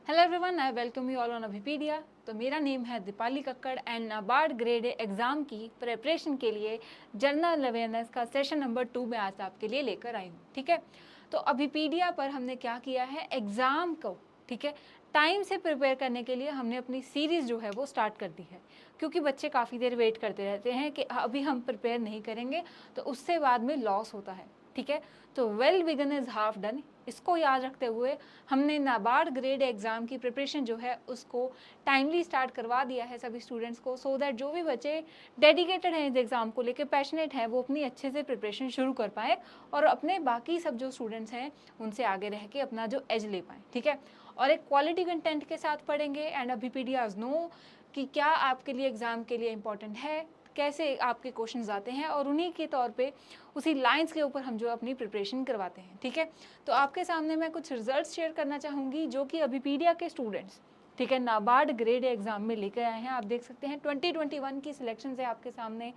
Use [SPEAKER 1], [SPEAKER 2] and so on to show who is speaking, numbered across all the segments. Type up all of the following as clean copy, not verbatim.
[SPEAKER 1] Hello everyone, I welcome you all on Abhipedia. तो मेरा name है Deepali Kakkar and NABARD grade A exam की प्रिपरेशन के लिए जनरल अवेयरनेस का सेशन नंबर 2 में आज आपके लिए लेकर आई हूँ। ठीक है, तो अभिपीडिया पर हमने क्या किया है, एग्ज़ाम को ठीक है टाइम से प्रिपेयर करने के लिए हमने अपनी सीरीज़ जो है वो स्टार्ट कर दी है, क्योंकि बच्चे काफ़ी देर वेट करते रहते हैं कि अभी हम प्रिपेयर नहीं करेंगे तो उससे बाद में लॉस होता है। ठीक है, तो well begin is half done, इसको याद रखते हुए हमने नाबार्ड ग्रेड एग्ज़ाम की प्रिपरेशन जो है उसको टाइमली स्टार्ट करवा दिया है सभी स्टूडेंट्स को, सो दैट जो भी बच्चे डेडिकेटेड हैं इस एग्ज़ाम को लेकर, पैशनेट हैं, वो अपनी अच्छे से प्रिपरेशन शुरू कर पाएँ और अपने बाकी सब जो स्टूडेंट्स हैं उनसे आगे रह के अपना जो एज ले पाएँ। ठीक है, और एक क्वालिटी कंटेंट के साथ पढ़ेंगे एंड अभिपीडियाज नो कि क्या आपके लिए एग्ज़ाम के लिए इम्पोर्टेंट है, कैसे आपके क्वेश्चंस आते हैं, और उन्हीं के तौर पे उसी लाइंस के ऊपर हम जो अपनी प्रिपरेशन करवाते हैं। ठीक है, तो आपके सामने मैं कुछ रिजल्ट्स शेयर करना चाहूँगी जो कि अभिपीडिया के स्टूडेंट्स ठीक है नाबार्ड ग्रेड एग्ज़ाम में लेकर आए हैं। आप देख सकते हैं 2021 की सिलेक्शन है आपके सामने।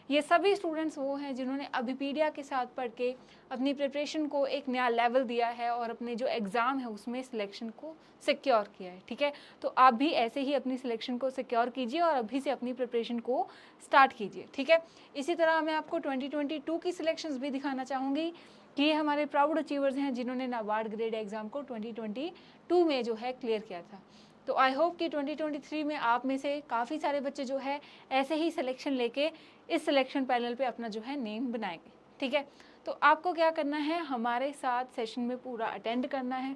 [SPEAKER 1] ये सभी स्टूडेंट्स वो हैं जिन्होंने अभिपीडिया के साथ पढ़ के अपनी प्रिपरेशन को एक नया लेवल दिया है और अपने जो एग्ज़ाम है उसमें सिलेक्शन को सिक्योर किया है। ठीक है, तो आप भी ऐसे ही अपनी सिलेक्शन को सिक्योर कीजिए और अभी से अपनी प्रिपरेशन को स्टार्ट कीजिए। ठीक है, इसी तरह मैं आपको 2022 की सिलेक्शंस भी दिखाना चाहूँगी कि ये हमारे प्राउड अचीवर्स हैं जिन्होंने नाबार्ड ग्रेड एग्ज़ाम को 2022 में जो है क्लियर किया था। तो आई होप कि 2023 में आप में से काफ़ी सारे बच्चे जो है ऐसे ही सिलेक्शन लेके इस सिलेक्शन पैनल पे अपना जो है नेम बनाएंगे। ठीक है, तो आपको क्या करना है, हमारे साथ सेशन में पूरा अटेंड करना है।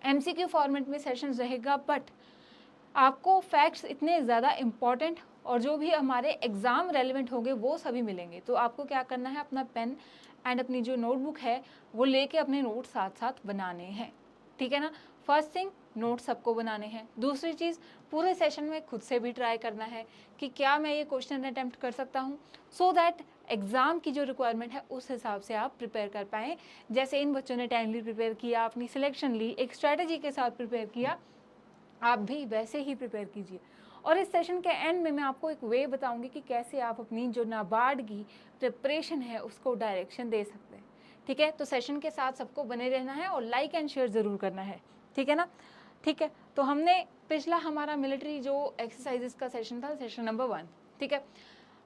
[SPEAKER 1] एमसीक्यू फॉर्मेट में सेशन रहेगा, बट आपको फैक्ट्स इतने ज़्यादा इम्पॉर्टेंट और जो भी हमारे एग्ज़ाम रेलिवेंट होंगे वो सभी मिलेंगे। तो आपको क्या करना है, अपना पेन एंड अपनी जो नोटबुक है वो लेके अपने नोट साथ साथ बनाने हैं। ठीक है ना, फर्स्ट थिंग नोट सबको बनाने हैं। दूसरी चीज़, पूरे सेशन में खुद से भी ट्राई करना है कि क्या मैं ये क्वेश्चन अटैम्प्ट कर सकता हूँ, सो दैट एग्ज़ाम की जो रिक्वायरमेंट है उस हिसाब से आप प्रिपेयर कर पाएँ। जैसे इन बच्चों ने टाइमली प्रिपेयर किया, अपनी सिलेक्शन ली, एक स्ट्रैटेजी के साथ प्रिपेयर किया, आप भी वैसे ही प्रिपेयर कीजिए। और इस सेशन के एंड में मैं आपको एक वे बताऊंगी कि कैसे आप अपनी जो नाबार्ड की प्रिपरेशन है उसको डायरेक्शन दे सकते हैं। ठीक है, तो सेशन के साथ सबको बने रहना है और लाइक एंड शेयर ज़रूर करना है। ठीक है ना, ठीक है, तो हमने पिछला हमारा मिलिट्री जो एक्सरसाइजेस का सेशन था, सेशन नंबर 1। ठीक है,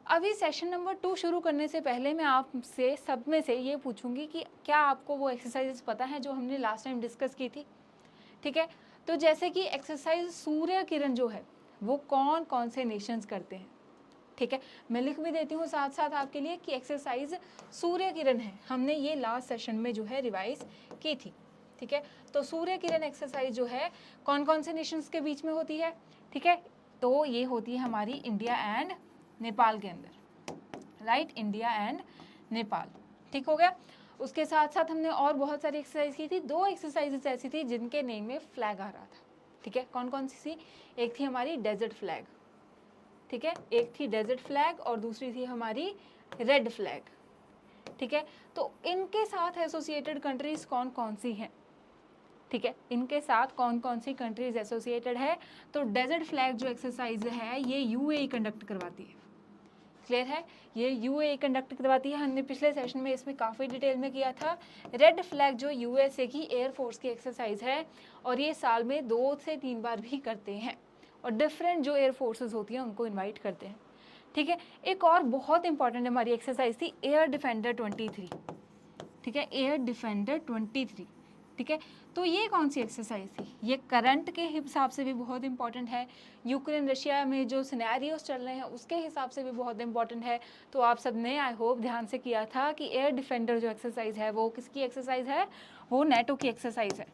[SPEAKER 1] अभी सेशन नंबर 2 शुरू करने से पहले मैं आपसे सब में से ये पूछूंगी कि क्या आपको वो एक्सरसाइजेस पता है जो हमने लास्ट टाइम डिस्कस की थी। ठीक है, तो जैसे कि एक्सरसाइज सूर्य किरण जो है वो कौन कौन से नेशंस करते हैं। ठीक है, मैं लिख भी देती हूँ साथ साथ आपके लिए कि एक्सरसाइज सूर्य किरण है, हमने ये लास्ट सेशन में जो है रिवाइज की थी। ठीक है, तो सूर्य किरण एक्सरसाइज जो है कौन कौन से नेशंस के बीच में होती है। ठीक है, तो ये होती है हमारी इंडिया एंड नेपाल के अंदर, राइट, इंडिया एंड नेपाल। ठीक हो गया, उसके साथ साथ हमने और बहुत सारी एक्सरसाइज की थी। 2 एक्सरसाइजेस ऐसी थी जिनके नेम में फ्लैग आ रहा था। ठीक है, कौन कौन सी थी, एक थी हमारी डेजर्ट फ्लैग, ठीक है, एक थी डेजर्ट फ्लैग और दूसरी थी हमारी रेड फ्लैग। ठीक है, तो इनके साथ एसोसिएटेड कंट्रीज कौन कौन सी हैं। ठीक है, इनके साथ कौन कौन सी कंट्रीज एसोसिएटेड है, तो डेजर्ट फ्लैग जो एक्सरसाइज है ये यूएई कंडक्ट करवाती है। क्लियर है, ये यूएई कंडक्ट करवाती है, हमने पिछले सेशन में इसमें काफ़ी डिटेल में किया था। रेड फ्लैग जो यूएसए की एयरफोर्स की एक्सरसाइज है और ये साल में 2 से 3 बार भी करते हैं और डिफरेंट जो एयरफोर्सेज होती हैं उनको इन्वाइट करते हैं। ठीक है, एक और बहुत इंपॉर्टेंट हमारी एक्सरसाइज थी एयर डिफेंडर 23। ठीक है, एयर डिफेंडर 23। ठीक है, तो ये कौन सी एक्सरसाइज थी, ये करंट के हिसाब से भी बहुत इंपॉर्टेंट है, यूक्रेन रशिया में जो सिनेरियोस चल रहे हैं उसके हिसाब से भी बहुत इंपॉर्टेंट है। तो आप सब ने आई होप ध्यान से किया था कि एयर डिफेंडर जो एक्सरसाइज है वो किसकी एक्सरसाइज है, वो नेटो की एक्सरसाइज है,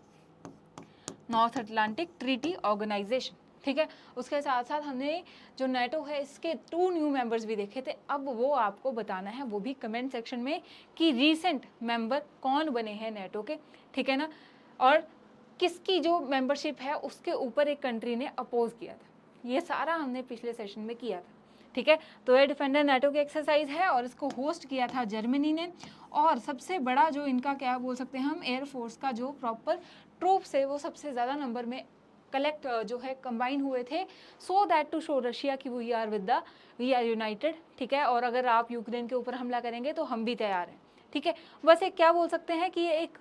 [SPEAKER 1] नॉर्थ अटलांटिक ट्रीटी ऑर्गेनाइजेशन। ठीक है, उसके साथ साथ हमने जो नेटो है इसके 2 न्यू मेंबर्स भी देखे थे। अब वो आपको बताना है, वो भी कमेंट सेक्शन में, कि रीसेंट मेंबर कौन बने हैं नेटो के। ठीक है ना, और किसकी जो मेंबरशिप है उसके ऊपर एक कंट्री ने अपोज किया था, ये सारा हमने पिछले सेशन में किया था। ठीक है, तो एयर डिफेंडर नेटो की एक्सरसाइज है और इसको होस्ट किया था जर्मनी ने। और सबसे बड़ा जो इनका क्या बोल सकते हैं हम, एयरफोर्स का जो प्रॉपर ट्रूप्स है वो सबसे ज़्यादा नंबर में कलेक्ट जो है कंबाइन हुए थे, so that to show Russia की वी आर यूनाइटेड। ठीक है, और अगर आप यूक्रेन के ऊपर हमला करेंगे तो हम भी तैयार हैं। ठीक है, बस एक क्या बोल सकते हैं कि ये एक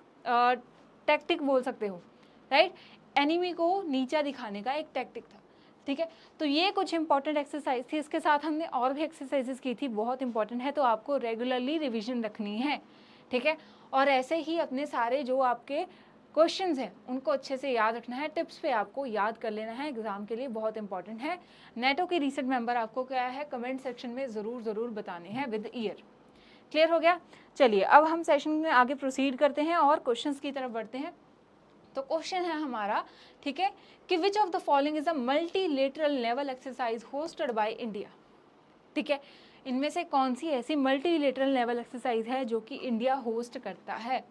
[SPEAKER 1] टैक्टिक बोल सकते हो, राइट, एनिमी को नीचा दिखाने का एक टैक्टिक था, ठीक है। तो ये कुछ इंपॉर्टेंट एक्सरसाइज थी, इसके साथ हमने और भी एक्सरसाइजेस की थी, बहुत इंपॉर्टेंट है, तो आपको रेगुलरली रिवीजन रखनी है, ठीक है। और ऐसे ही अपने सारे जो आपके क्वेश्चंस हैं उनको अच्छे से याद रखना है, टिप्स पे आपको याद कर लेना है, एग्जाम के लिए बहुत इंपॉर्टेंट है। नेटो की रीसेंट मेंबर आपको क्या है कमेंट सेक्शन में ज़रूर बताने हैं विद ईयर। क्लियर हो गया? चलिए अब हम सेशन में आगे प्रोसीड करते हैं और क्वेश्चंस की तरफ बढ़ते हैं। तो क्वेश्चन है हमारा, ठीक है, कि which of the following is a multilateral naval exercise hosted by India, ठीक है। इनमें से कौन सी ऐसी मल्टीलेटरल नेवल एक्सरसाइज है जो कि इंडिया होस्ट करता है,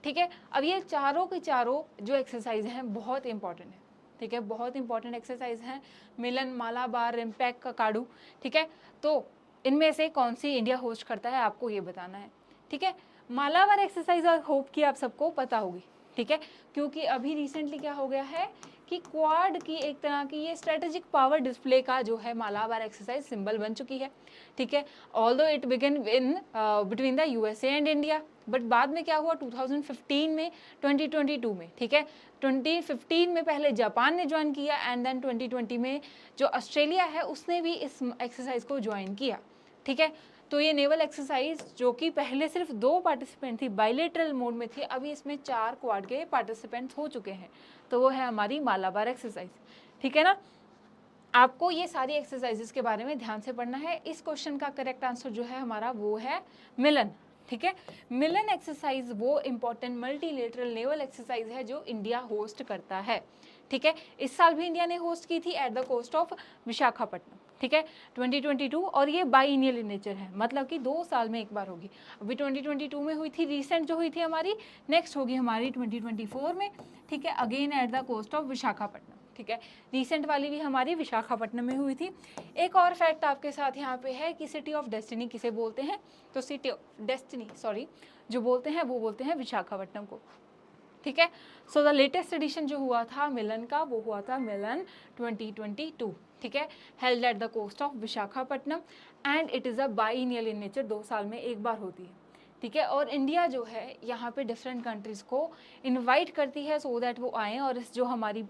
[SPEAKER 1] ठीक है। अब ये चारों की चारों जो एक्सरसाइज हैं बहुत इंपॉर्टेंट है, ठीक है, बहुत इंपॉर्टेंट एक्सरसाइज हैं, मिलन, मालाबार, रिम्पैक, ककाडू, ठीक है। तो इनमें से कौन सी इंडिया होस्ट करता है आपको ये बताना है, ठीक है। मालाबार एक्सरसाइज और होप कि आप सबको पता होगी, ठीक है, क्योंकि अभी रिसेंटली क्या हो गया है कि क्वाड की एक तरह की ये स्ट्रेटेजिक पावर डिस्प्ले का जो है मालाबार एक्सरसाइज सिंबल बन चुकी है, ठीक है। Although it begin in between the USA and India, but बाद में क्या हुआ 2015 में, 2022 में, ठीक है। 2015 में पहले जापान ने ज्वाइन किया एंड देन 2020 में जो ऑस्ट्रेलिया है उसने भी इस एक्सरसाइज को ज्वाइन किया, ठीक है। तो ये नेवल एक्सरसाइज जो कि पहले सिर्फ 2 पार्टिसिपेंट थी, बायलेटरल मोड में थी, अभी इसमें 4 क्वाड के पार्टिसिपेंट्स हो चुके हैं, तो वो है हमारी मालाबार एक्सरसाइज, ठीक है ना। आपको ये सारी एक्सरसाइजेस के बारे में ध्यान से पढ़ना है। इस क्वेश्चन का करेक्ट आंसर जो है हमारा वो है मिलन, ठीक है। मिलन एक्सरसाइज वो इंपॉर्टेंट मल्टीलेटरल नेवल एक्सरसाइज है जो इंडिया होस्ट करता है, ठीक है। इस साल भी इंडिया ने होस्ट की थी at the coast of Visakhapatnam, ठीक है, 2022, और ये बाइनियल इन नेचर है, मतलब कि 2 साल में एक बार होगी। अभी 2022 में हुई थी, रिसेंट जो हुई थी हमारी, नेक्स्ट होगी हमारी 2024 में, ठीक है, again at the coast of Visakhapatnam, ठीक है। रिसेंट वाली भी हमारी विशाखापट्टनम में हुई थी। एक और फैक्ट आपके साथ यहाँ पे है कि सिटी ऑफ डेस्टिनी किसे बोलते हैं, तो सिटी ऑफ डेस्टिनी सॉरी जो बोलते हैं वो बोलते हैं विशाखापट्टनम को, ठीक है। सो द लेटेस्ट एडिशन जो हुआ था मिलन का वो हुआ था मिलन 2022, ठीक है, held at the coast of Visakhapatnam and it is a biennial in nature, 2 साल में एक बार होती है, ठीक है। और इंडिया जो है यहाँ पे डिफरेंट कंट्रीज़ को इनवाइट करती है सो दैट वो आएँ और इस जो हमारी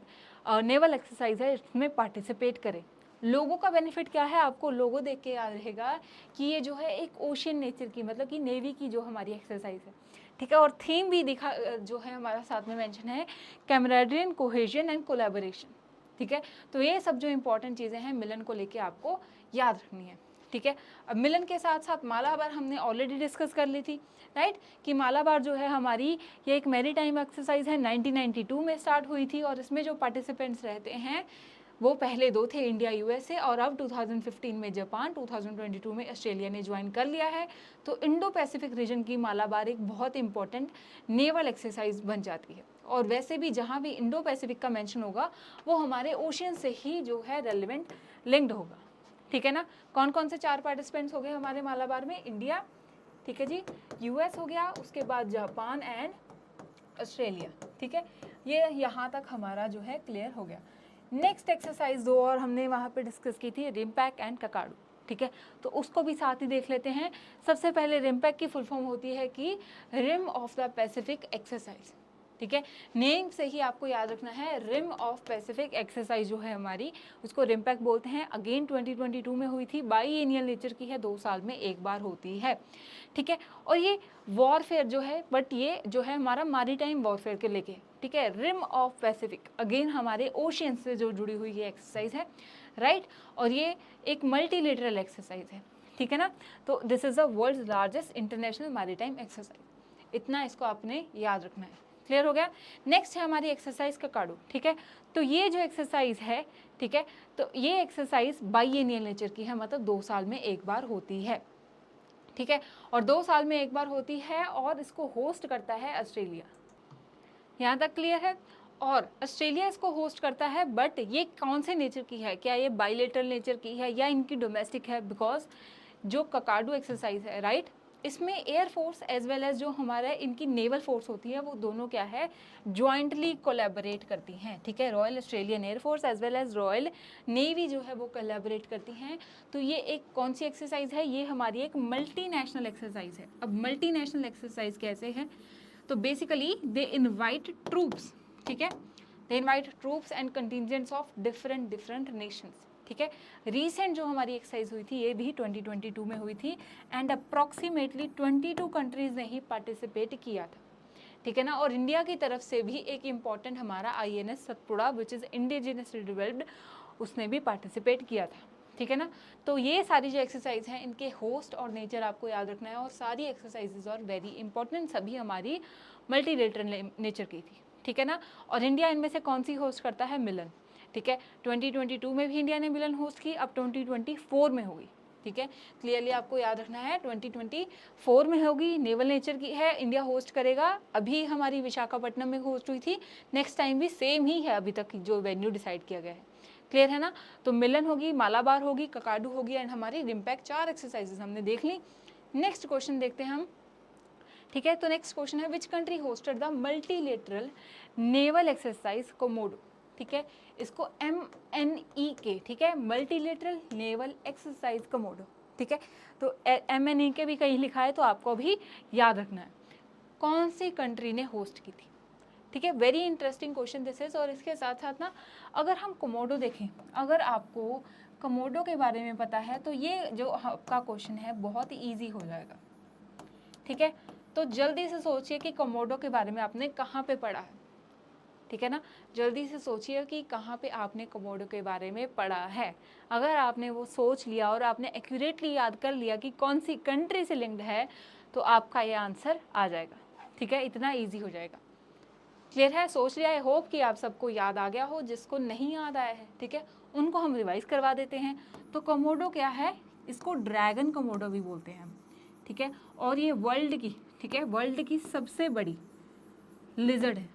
[SPEAKER 1] नेवल एक्सरसाइज है इसमें पार्टिसिपेट करें। लोगों का बेनिफिट क्या है, आपको लोगो देख के याद रहेगा कि ये जो है एक ओशियन नेचर की, मतलब कि नेवी की जो हमारी एक्सरसाइज है, ठीक है। और थीम भी दिखा जो है हमारा साथ में मेंशन है, कैमरेडरी, कोहेजन एंड कोलैबोरेशन, ठीक है। तो ये सब जो इंपॉर्टेंट चीज़ें हैं मिलन को लेके आपको याद रखनी है, ठीक है। अब मिलन के साथ साथ मालाबार हमने ऑलरेडी डिस्कस कर ली थी, राइट, कि मालाबार जो है हमारी ये एक मैरीटाइम एक्सरसाइज है, 1992 में स्टार्ट हुई थी और इसमें जो पार्टिसिपेंट्स रहते हैं वो पहले 2 थे, इंडिया यूएसए, और अब 2015 में जापान, 2022 में ऑस्ट्रेलिया ने ज्वाइन कर लिया है। तो इंडो पैसिफिक रीजन की मालाबार एक बहुत इंपॉर्टेंट नेवल एक्सरसाइज बन जाती है। और वैसे भी जहाँ भी इंडो पैसिफिक का मेंशन होगा वो हमारे ओशियन से ही जो है रेलिवेंट लिंक्ड होगा, ठीक है ना। कौन कौन से 4 पार्टिसिपेंट्स हो गए हमारे मालाबार में, इंडिया, ठीक है जी, यूएस हो गया, उसके बाद जापान एंड ऑस्ट्रेलिया, ठीक है। ये यहाँ तक हमारा जो है क्लियर हो गया। नेक्स्ट एक्सरसाइज 2 और हमने वहाँ पे डिस्कस की थी, रिम्पैक एंड ककाडू, ठीक है, तो उसको भी साथ ही देख लेते हैं। सबसे पहले रिम्पैक की फुल फॉर्म होती है कि rim of the Pacific exercise, ठीक है। नेम से ही आपको याद रखना है, रिम ऑफ पैसिफिक एक्सरसाइज जो है हमारी उसको रिम्पैक बोलते हैं। अगेन 2022 में हुई थी, बाईएनियल नेचर की है, 2 साल में एक बार होती है, ठीक है। और ये वॉरफेयर जो है, बट ये जो है हमारा मैरीटाइम वॉरफेयर के लेके, ठीक है, रिम ऑफ पैसिफिक, अगेन हमारे ओशियन से जो जुड़ी हुई ये एक्सरसाइज है, राइट। और ये एक मल्टीलेटरल एक्सरसाइज है, ठीक है ना। तो this is the world's largest international maritime exercise, इतना इसको आपने याद रखना है। क्लियर हो गया। नेक्स्ट है हमारी एक्सरसाइज ककाडू, ठीक है। तो ये जो एक्सरसाइज है, ठीक है, तो ये एक्सरसाइज बाईएनियल नेचर की है, मतलब 2 साल में एक बार होती है, ठीक है। और 2 साल में एक बार होती है और इसको होस्ट करता है ऑस्ट्रेलिया, यहाँ तक क्लियर है। और ऑस्ट्रेलिया इसको होस्ट करता है, बट ये कौन से नेचर की है, क्या ये बाइलेटरल नेचर की है या इनकी डोमेस्टिक है, बिकॉज जो ककाडू एक्सरसाइज है, राइट, इसमें air force as well as जो हमारा इनकी नेवल फोर्स होती है वो दोनों क्या है, ज्वाइंटली कोलैबोरेट करती हैं, ठीक है। Royal Australian Air force as well as Royal Navy जो है वो कोलैबोरेट करती हैं। तो ये एक कौन सी एक्सरसाइज है, ये हमारी एक मल्टीनेशनल एक्सरसाइज है। अब मल्टीनेशनल एक्सरसाइज कैसे है, तो बेसिकली दे इनवाइट ट्रूप्स, ठीक है, they invite troops and contingents of different nations. ठीक है, रीसेंट जो हमारी एक्सरसाइज हुई थी ये भी 2022 में हुई थी एंड अप्रॉक्सीमेटली 22 कंट्रीज ने ही पार्टिसिपेट किया था। ठीक है ना, और इंडिया की तरफ से भी एक इम्पॉर्टेंट हमारा INS Satpura which is indigenously developed, उसने भी पार्टिसिपेट किया था। ठीक है ना, तो ये सारी जो एक्सरसाइज हैं इनके होस्ट और नेचर आपको याद रखना है, और सारी एक्सरसाइजेज और वेरी इंपॉर्टेंट, सभी हमारी मल्टीलेटरल नेचर की थी। ठीक है ना, और इंडिया इनमें से कौन सी होस्ट करता है? मिलन। ठीक है, 2022 में भी इंडिया ने मिलन होस्ट की, अब 2024 में होगी। ठीक है, क्लियरली आपको याद रखना है 2024 में होगी, नेवल नेचर की है, इंडिया होस्ट करेगा। अभी हमारी विशाखापट्टनम में होस्ट हुई थी, नेक्स्ट टाइम भी सेम ही है अभी तक जो वेन्यू डिसाइड किया गया है। क्लियर है ना, तो मिलन होगी, मालाबार होगी, ककाडू होगी एंड हमारी रिम्पैक्ट। 4 एक्सरसाइजेज हमने देख ली। नेक्स्ट क्वेश्चन देखते हैं हम। ठीक है, तो नेक्स्ट क्वेश्चन है विच country hosted the multilateral naval exercise Komodo. ठीक है, इसको MNEK, ठीक है, मल्टीलेटरल नेवल एक्सरसाइज कोमोडो। ठीक है, तो MNEK भी कहीं लिखा है तो आपको भी याद रखना है कौन सी कंट्री ने होस्ट की थी। ठीक है, very interesting question this is. और इसके साथ साथ ना अगर हम कोमोडो देखें, अगर आपको कोमोडो के बारे में पता है तो ये जो आपका क्वेश्चन है बहुत ही ईजी हो जाएगा। ठीक है, तो जल्दी से सोचिए कि कोमोडो के बारे में आपने कहाँ पे पढ़ा है। ठीक है ना, जल्दी से सोचिए कि कहाँ पे आपने कोमोडो के बारे में पढ़ा है। अगर आपने वो सोच लिया और आपने एक्यूरेटली याद कर लिया कि कौन सी कंट्री से लिंक्ड है तो आपका ये आंसर आ जाएगा। ठीक है, इतना ईजी हो जाएगा। क्लियर है, सोच लिया। आई होप कि आप सबको याद आ गया हो, जिसको नहीं याद आया है ठीक है उनको हम रिवाइज करवा देते हैं। तो कोमोडो क्या है? इसको ड्रैगन कोमोडो भी बोलते हैं हम। ठीक है, और ये वर्ल्ड की, ठीक है, वर्ल्ड की सबसे बड़ी लिजर्ड है।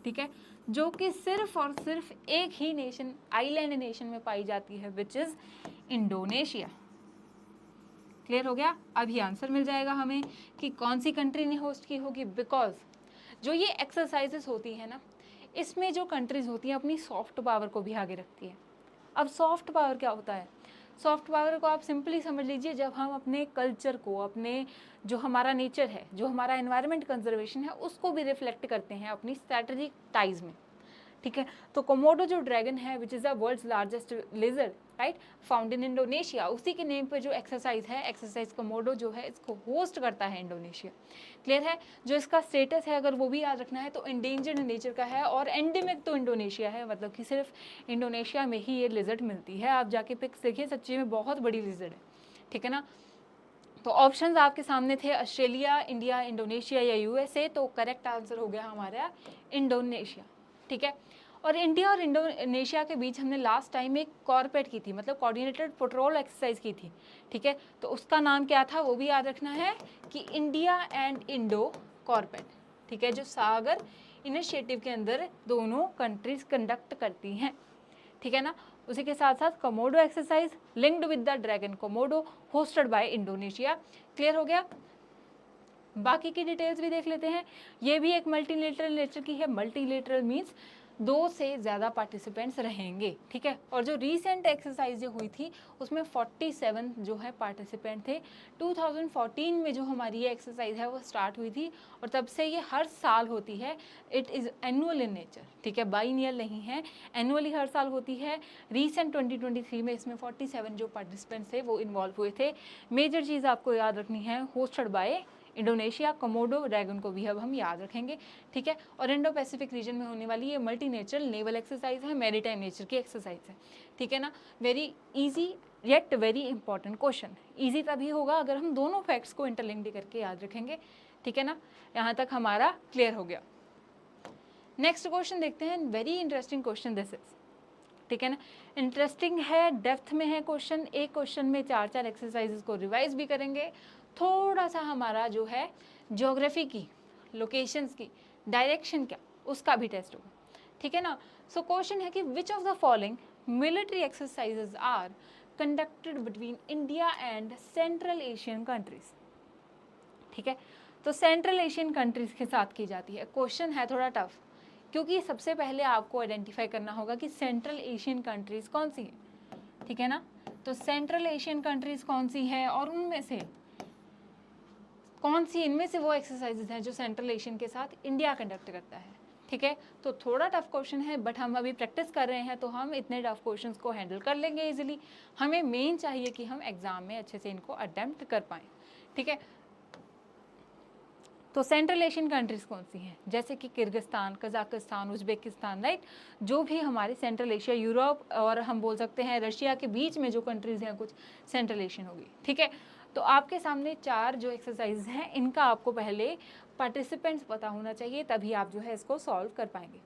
[SPEAKER 1] ठीक है, जो कि सिर्फ और सिर्फ एक ही नेशन, आइलैंड नेशन में पाई जाती है विच इज इंडोनेशिया। क्लियर हो गया? अभी आंसर मिल जाएगा हमें कि कौन सी कंट्री ने होस्ट की होगी। बिकॉज जो ये एक्सरसाइजेस होती है ना, इसमें जो कंट्रीज होती हैं अपनी सॉफ्ट पावर को भी आगे रखती है। अब सॉफ्ट पावर क्या होता है? सॉफ्ट पावर को आप सिंपली समझ लीजिए, जब हम अपने कल्चर को, अपने जो हमारा नेचर है, जो हमारा एनवायरनमेंट कंजर्वेशन है, उसको भी रिफ्लेक्ट करते हैं अपनी स्ट्रैटेजिक टाइज में। ठीक है, तो कोमोडो जो ड्रैगन है which is the world's largest lizard, right, found in Indonesia, उसी के नेम पे जो एक्सरसाइज है, एक्सरसाइज कोमोडो जो है, इसको होस्ट करता है इंडोनेशिया। क्लियर है? जो इसका स्टेटस है अगर वो भी याद रखना है तो एंडेंजर्ड नेचर का है, और एंडेमिक तो इंडोनेशिया है, मतलब कि सिर्फ इंडोनेशिया में ही ये लिजर्ड मिलती है। आप जाके पिक्स देखिए, सच्ची में बहुत बड़ी लिजर्ड है। ठीक है ना, तो ऑप्शंस आपके सामने थे ऑस्ट्रेलिया, इंडिया, इंडोनेशिया या USA। तो करेक्ट आंसर हो गया हमारा इंडोनेशिया। ठीक है, और इंडिया और इंडोनेशिया के बीच हमने लास्ट टाइम एक कॉर्पेट की थी, मतलब कोऑर्डिनेटेड पेट्रोल एक्सरसाइज की थी। ठीक है, तो उसका नाम क्या था वो भी याद रखना है कि इंडिया एंड इंडो कॉर्पेट। ठीक है, जो सागर इनिशिएटिव के अंदर दोनों कंट्रीज कंडक्ट करती हैं। ठीक है ना, उसी के साथ साथ Komodo exercise linked with the dragon Komodo hosted by Indonesia. Clear हो गया? बाकी की डिटेल्स भी देख लेते हैं। ये भी एक मल्टीलेटरल नेचर की है। मल्टीलेटरल मीन्स 2 से ज़्यादा पार्टिसिपेंट्स रहेंगे। ठीक है, और जो रीसेंट एक्सरसाइज जो हुई थी उसमें 47 जो है पार्टिसिपेंट थे। 2014 में जो हमारी ये एक्सरसाइज है वो स्टार्ट हुई थी, और तब से ये हर साल होती है। It is annual in nature. ठीक है, बाइनियल नहीं है, एनुअली हर साल होती है। रीसेंट 2023 में इसमें 47 जो पार्टिसिपेंट्स थे वो इन्वॉल्व हुए थे। मेजर चीज़ आपको याद रखनी है, hosted by Indonesia. Komodo dragon को भी अब हम याद रखेंगे। ठीक है, और इंडो पैसिफिक रीजन में होने वाली ये मल्टी नेचरल नेवल एक्सरसाइज है, मैरीटाइम नेचर की एक्सरसाइज है। ठीक है ना, very easy yet very important question. Easy तभी होगा अगर हम दोनों फैक्ट्स को इंटरलिंक्ड करके याद रखेंगे। ठीक है ना, यहाँ तक हमारा क्लियर हो गया। नेक्स्ट क्वेश्चन देखते हैं। Very interesting question this is. ठीक है ना, इंटरेस्टिंग है, डेप्थ में है क्वेश्चन। एक क्वेश्चन में 4 एक्सरसाइजेस को रिवाइज भी करेंगे। थोड़ा सा हमारा जो है ज्योग्राफी की, लोकेशंस की, डायरेक्शन क्या, उसका भी टेस्ट होगा। ठीक है ना, सो क्वेश्चन है कि which of the following military exercises are conducted between India and Central Asian countries. ठीक है, तो सेंट्रल एशियन कंट्रीज के साथ की जाती है। क्वेश्चन है थोड़ा टफ, क्योंकि सबसे पहले आपको आइडेंटिफाई करना होगा कि सेंट्रल एशियन कंट्रीज कौन सी है। ठीक है ना, तो सेंट्रल एशियन कंट्रीज कौन सी हैं और उनमें से कौन सी, इनमें से वो एक्सरसाइजेज हैं जो सेंट्रल एशियन के साथ इंडिया कंडक्ट करता है। ठीक है, तो थोड़ा टफ क्वेश्चन है बट हम अभी प्रैक्टिस कर रहे हैं तो हम इतने टफ क्वेश्चंस को हैंडल कर लेंगे इजीली। हमें मेन चाहिए कि हम एग्जाम में अच्छे से इनको अटेम्प्ट कर पाएँ। ठीक है, तो सेंट्रल एशियन कंट्रीज कौन सी हैं, जैसे कि किर्गिस्तान, कजाकिस्तान, उज्बेकिस्तान, राइट, जो भी हमारे सेंट्रल एशिया, यूरोप और हम बोल सकते हैं रशिया के बीच में जो कंट्रीज हैं कुछ सेंट्रल एशियन होगी। ठीक है, तो आपके सामने 4 जो एक्सरसाइज हैं इनका आपको पहले पार्टिसिपेंट्स पता होना चाहिए, तभी आप जो है इसको सॉल्व कर पाएंगे।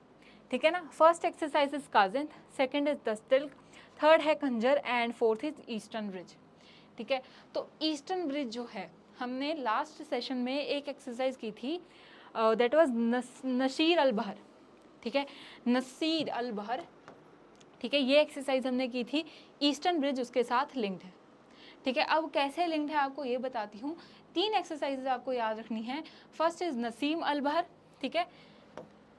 [SPEAKER 1] ठीक है ना, first exercise is Kazind, second is Dustlik, third है Khanjar and fourth is Eastern Bridge. ठीक है, तो ईस्टर्न ब्रिज जो है हमने लास्ट सेशन में एक एक्सरसाइज की थी, दैट वाज नसीर अल बहर। ठीक है, नसीर अल बहर, ठीक है, ये एक्सरसाइज हमने की थी, ईस्टर्न ब्रिज उसके साथ लिंक्ड है। ठीक है, अब कैसे लिंक्ड है आपको ये बताती हूँ। 3 एक्सरसाइजेज आपको याद रखनी है। फर्स्ट इज नसीम अल बहर, ठीक है,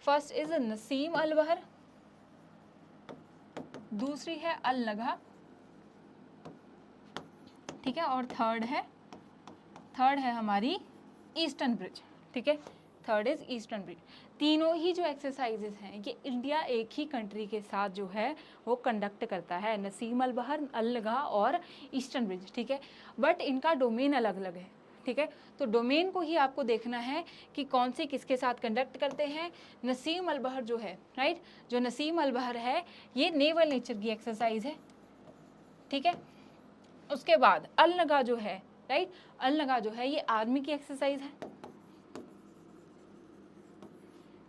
[SPEAKER 1] फर्स्ट इज नसीम अल बहर, दूसरी है अल नगा, ठीक है, और थर्ड है हमारी ईस्टर्न ब्रिज। ठीक है, थर्ड इज ईस्टर्न ब्रिज। तीनों ही जो एक्सरसाइजेज हैं ये इंडिया एक ही कंट्री के साथ जो है वो कंडक्ट करता है, Naseem Al Bahr, Al Naga और ईस्टर्न ब्रिज। ठीक है, बट इनका डोमेन अलग अलग है। ठीक है, तो डोमेन को ही आपको देखना है कि कौन सी किसके साथ कंडक्ट करते हैं। नसीम अल बहर जो है, राइट, जो नसीम अल बहर है ये नेवल नेचर की एक्सरसाइज है। ठीक है, उसके बाद अल नगा जो है, राइट, अल नगा जो है ये आर्मी की एक्सरसाइज है।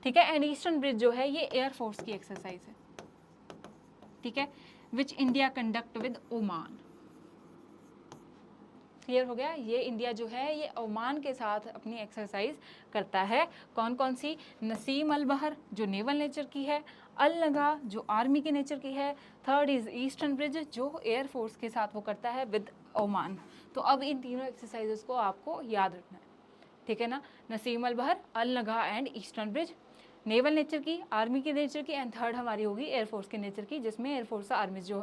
[SPEAKER 1] ठीक है, एंड ईस्टर्न ब्रिज जो है ये एयरफोर्स की एक्सरसाइज है। ठीक है, which India conduct with Oman. Clear हो गया, ये इंडिया जो है ये ओमान के साथ अपनी एक्सरसाइज करता है। कौन कौन सी, नसीम अल बहर जो नेवल नेचर की है, अल नगा जो आर्मी के नेचर की है, थर्ड इज ईस्टर्न ब्रिज जो एयरफोर्स के साथ वो करता है विद ओमान। तो अब इन तीनों एक्सरसाइजेस को आपको याद रखना है। ठीक है ना, Naseem Al Bahr, Al Najah and Eastern Bridge, naval nature की, आर्मी के नेचर की, एंड थर्ड हमारी होगी एयरफोर्स के नेचर की, जिसमें एयरफोर्स आर्मी जो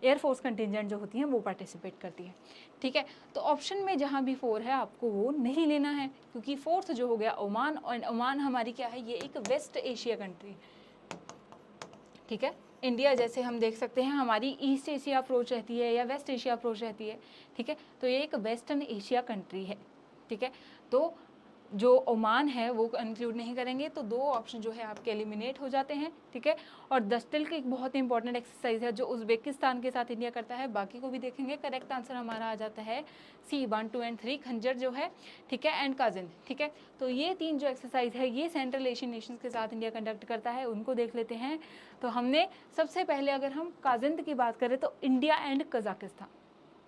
[SPEAKER 1] एयरफोर्स कंटिजेंट जो होती हैं वो पार्टिसिपेट करती है। ठीक है, तो ऑप्शन में जहाँ भी 4 है आपको वो नहीं लेना है, क्योंकि फोर्थ जो हो गया ओमान, और ओमान हमारी क्या है, ये एक वेस्ट एशिया कंट्री। ठीक है, इंडिया जैसे हम देख सकते हैं हमारी ईस्ट एशिया अप्रोच रहती है या वेस्ट एशिया अप्रोच रहती है। ठीक है, तो ये एक वेस्टर्न एशिया कंट्री है। ठीक है, तो जो ओमान है वो इंक्लूड नहीं करेंगे, तो 2 ऑप्शन जो है आपके एलिमिनेट हो जाते हैं। ठीक है, और दस्तिल्क एक बहुत इंपॉर्टेंट एक्सरसाइज है जो उज्बेकिस्तान के साथ इंडिया करता है, बाकी को भी देखेंगे। करेक्ट आंसर हमारा आ जाता है सी, 1, 2 एंड 3, खंजर जो है, ठीक है, एंड काजिंथ। ठीक है, तो ये 3 जो एक्सरसाइज है ये सेंट्रल एशियन नेशंस के साथ इंडिया कंडक्ट करता है, उनको देख लेते हैं। तो हमने सबसे पहले अगर हम काजिंथ की बात करें तो इंडिया एंड कजाकिस्तान,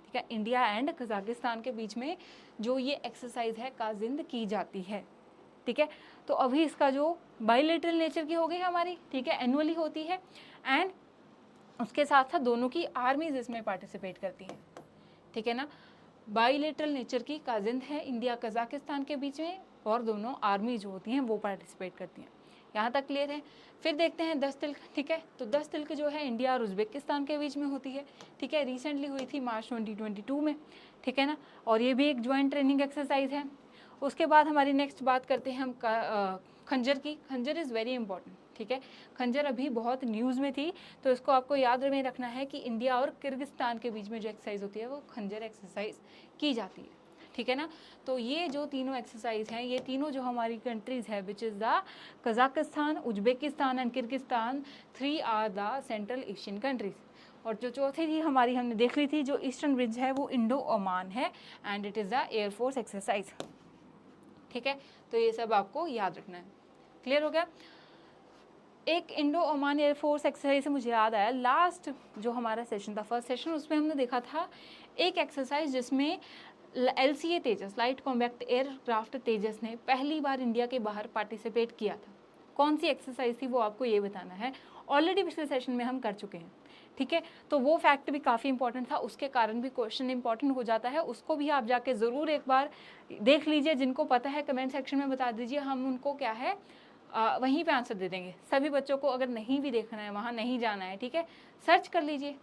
[SPEAKER 1] ठीक है, इंडिया एंड कजाकिस्तान के बीच में जो ये एक्सरसाइज है काजिंथ की जाती है। ठीक है, तो अभी इसका जो बायलैटरल नेचर की हो गई हमारी, ठीक है, एनुअली होती है, एंड उसके साथ साथ दोनों की आर्मीज इसमें पार्टिसिपेट करती हैं। ठीक है ना, बायलैटरल नेचर की काजिंथ है इंडिया कजाकिस्तान के बीच में, और दोनों आर्मी जो होती हैं वो पार्टिसिपेट करती हैं। यहाँ तक क्लियर है। फिर देखते हैं दस्तिल्क। ठीक है, तो दस्तिल्क जो है इंडिया और उज्बेकिस्तान के बीच में होती है। ठीक है, रिसेंटली हुई थी मार्च 2022 में। ठीक है ना, और ये भी एक ज्वाइंट ट्रेनिंग एक्सरसाइज है। उसके बाद हमारी नेक्स्ट बात करते हैं हम खंजर की। खंजर इज़ वेरी इंपॉर्टेंट। ठीक है, खंजर अभी बहुत न्यूज़ में थी, तो इसको आपको याद में रखना है कि इंडिया और किर्गिस्तान के बीच में जो एक्सरसाइज होती है वो खंजर एक्सरसाइज की जाती है। ठीक है ना, तो ये जो तीनों एक्सरसाइज हैं, ये तीनों जो हमारी कंट्रीज़ है which is the Kazakhstan, Uzbekistan and Kyrgyzstan, 3 are the Central Asian countries. और जो चौथी थी हमारी हमने देख ली थी, जो ईस्टर्न ब्रिज है वो इंडो ओमान है, and it is the air force exercise. ठीक है, तो ये सब आपको याद रखना है। क्लियर हो गया। एक इंडो ओमान एयरफोर्स एक्सरसाइज से मुझे याद आया, लास्ट जो हमारा सेशन था, फर्स्ट सेशन, उसमें हमने देखा था एक एक्सरसाइज जिसमें LCA तेजस, लाइट कॉम्बैक्ट एयरक्राफ्ट तेजस ने पहली बार इंडिया के बाहर पार्टिसिपेट किया था। कौन सी एक्सरसाइज थी वो आपको ये बताना है। ऑलरेडी पिछले सेशन में हम कर चुके हैं। ठीक है, तो वो फैक्ट भी काफ़ी इंपॉर्टेंट था, उसके कारण भी क्वेश्चन इंपॉर्टेंट हो जाता है। उसको भी आप जाके ज़रूर एक बार देख लीजिए। जिनको पता है कमेंट सेक्शन में बता दीजिए, हम उनको क्या है वहीं पे आंसर दे देंगे। सभी बच्चों को अगर नहीं भी देखना है, वहाँ नहीं जाना है, ठीक है, सर्च कर लीजिए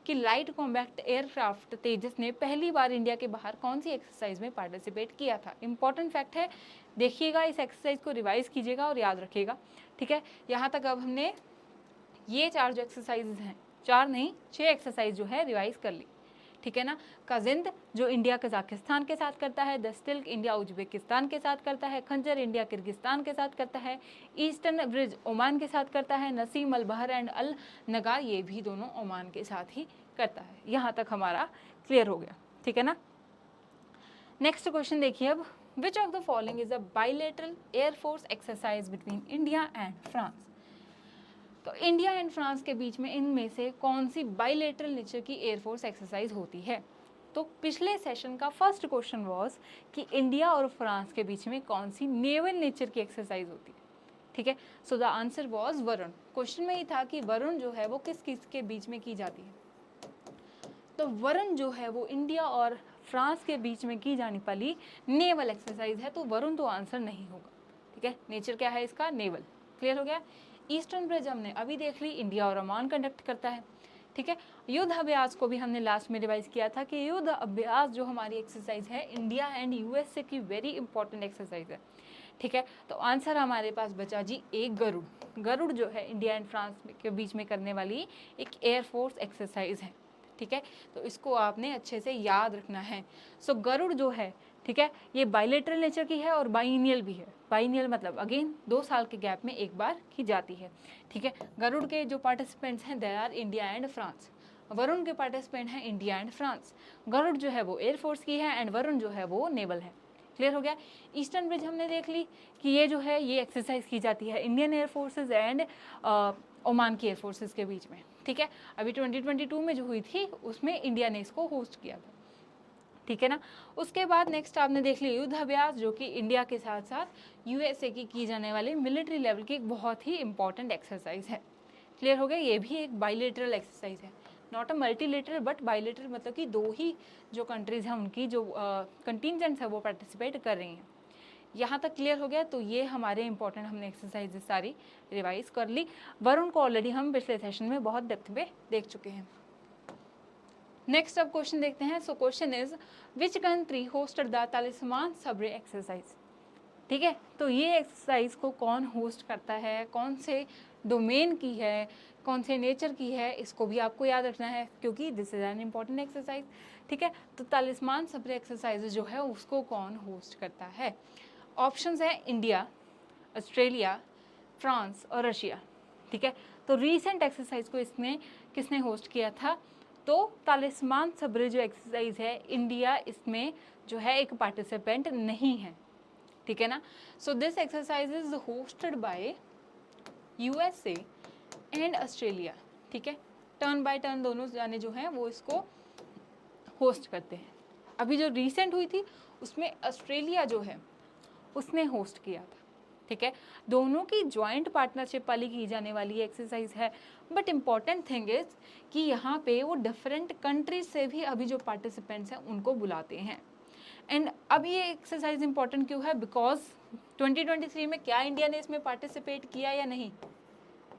[SPEAKER 1] कि लाइट कॉम्बैक्ट एयरक्राफ्ट तेजस ने पहली बार इंडिया के बाहर कौन सी एक्सरसाइज में पार्टिसिपेट किया था। इंपॉर्टेंट फैक्ट है, देखिएगा, इस एक्सरसाइज को रिवाइज कीजिएगा और याद रखिएगा। ठीक है, यहाँ तक अब हमने ये 4 जो एक्सरसाइज हैं, 4 नहीं 6 एक्सरसाइज जो है रिवाइज कर ली। ठीक है ना। काजिंद जो इंडिया कजाकिस्तान के साथ करता है, दस्तिल्क इंडिया उज्बेकिस्तान के साथ करता है, खंजर इंडिया किर्गिस्तान के साथ करता है, ईस्टर्न ब्रिज ओमान के साथ करता है, नसीम अल बहर एंड अल नगा ये भी दोनों ओमान के साथ ही करता है। यहाँ तक हमारा क्लियर हो गया। ठीक है ना। नेक्स्ट क्वेश्चन देखिए अब, विच of the following is a bilateral air force exercise between India and France. तो इंडिया एंड फ्रांस के बीच में इनमें से कौन सी बाइलेटरल नेचर की एयरफोर्स एक्सरसाइज होती है। तो पिछले सेशन का फर्स्ट क्वेश्चन वाज कि इंडिया और फ्रांस के बीच में कौन सी नेवल नेचर की एक्सरसाइज होती है। ठीक है, so the answer was Varun. Question में ही था कि वरुण जो है वो किस किस के बीच में की जाती है। तो वरुण जो है वो इंडिया और फ्रांस के बीच में की जाने वाली नेवल एक्सरसाइज है, तो वरुण तो आंसर नहीं होगा। ठीक है, नेचर क्या है इसका, नेवल। क्लियर हो गया। ईस्टर्न ब्रिज हमने अभी देख ली, इंडिया और ओमान कंडक्ट करता है। ठीक है, युद्ध अभ्यास को भी हमने लास्ट में रिवाइज किया था कि युद्ध अभ्यास जो हमारी एक्सरसाइज है इंडिया एंड यूएसए की वेरी इंपॉर्टेंट एक्सरसाइज है। ठीक है, तो आंसर हमारे पास बचा जी एक गरुड़। गरुड़ जो है इंडिया एंड फ्रांस के बीच में करने वाली एक एयरफोर्स एक्सरसाइज है। ठीक है, तो इसको आपने अच्छे से याद रखना है। सो गरुड़ जो है, ठीक है, ये बाइलेटरल नेचर की है और बाइनियल भी है। बाइनियल मतलब अगेन 2 साल के गैप में एक बार की जाती है। ठीक है, गरुड़ के जो पार्टिसिपेंट्स हैं they R India and France. Varun के पार्टिसिपेंट हैं इंडिया एंड फ्रांस। गरुड़ जो है वो एयरफोर्स की है एंड वरुण जो है वो नेवल है। क्लियर हो गया। ईस्टर्न ब्रिज हमने देख ली कि ये जो है ये एक्सरसाइज की जाती है इंडियन एयरफोर्सेज एंड ओमान की एयरफोर्सेज के बीच में। ठीक है, अभी 2022 में जो हुई थी उसमें इंडिया ने इसको होस्ट किया था। ठीक है ना। उसके बाद नेक्स्ट आपने देख लिया युद्ध अभ्यास, जो कि इंडिया के साथ साथ यूएसए की जाने वाली मिलिट्री लेवल की एक बहुत ही इंपॉर्टेंट एक्सरसाइज है। क्लियर हो गया। ये भी एक बाइलेटरल एक्सरसाइज है, not a multilateral but bilateral, मतलब कि 2 ही जो कंट्रीज हैं उनकी जो कंटिजेंट्स है वो पार्टिसिपेट कर रही हैं। यहाँ तक क्लियर हो गया। तो ये हमारे इंपॉर्टेंट हमने एक्सरसाइजेस सारी रिवाइज कर ली। वरुण को ऑलरेडी हम पिछले सेशन में बहुत डेप्थ में देख चुके हैं। नेक्स्ट अब क्वेश्चन देखते हैं। So question is which country hosted the Talisman Sabre exercise. ठीक है, तो ये एक्सरसाइज को कौन होस्ट करता है, कौन से डोमेन की है, कौन से नेचर की है, इसको भी आपको याद रखना है क्योंकि this is an important exercise. ठीक है, तो तालिस्मान सब्रे एक्सरसाइज जो है उसको कौन होस्ट करता है। ऑप्शंस है इंडिया, ऑस्ट्रेलिया, फ्रांस और रशिया। ठीक है, तो रीसेंट एक्सरसाइज को इसने किसने होस्ट किया था। तो तालिस्मान सब्रे जो एक्सरसाइज है इंडिया इसमें जो है एक पार्टिसिपेंट नहीं है। ठीक है ना। So this exercise is hosted by USA and Australia. ठीक है, टर्न बाय टर्न दोनों जाने जो हैं वो इसको होस्ट करते हैं। अभी जो रिसेंट हुई थी उसमें ऑस्ट्रेलिया जो है उसने होस्ट किया था। ठीक है, दोनों की ज्वाइंट पार्टनरशिप वाली की जाने वाली एक्सरसाइज है। बट इम्पॉर्टेंट थिंग इज कि यहाँ पे वो डिफरेंट कंट्रीज से भी अभी जो पार्टिसिपेंट्स हैं उनको बुलाते हैं। एंड अब ये एक्सरसाइज इंपॉर्टेंट क्यों है, बिकॉज 2023 में क्या इंडिया ने इसमें पार्टिसिपेट किया या नहीं।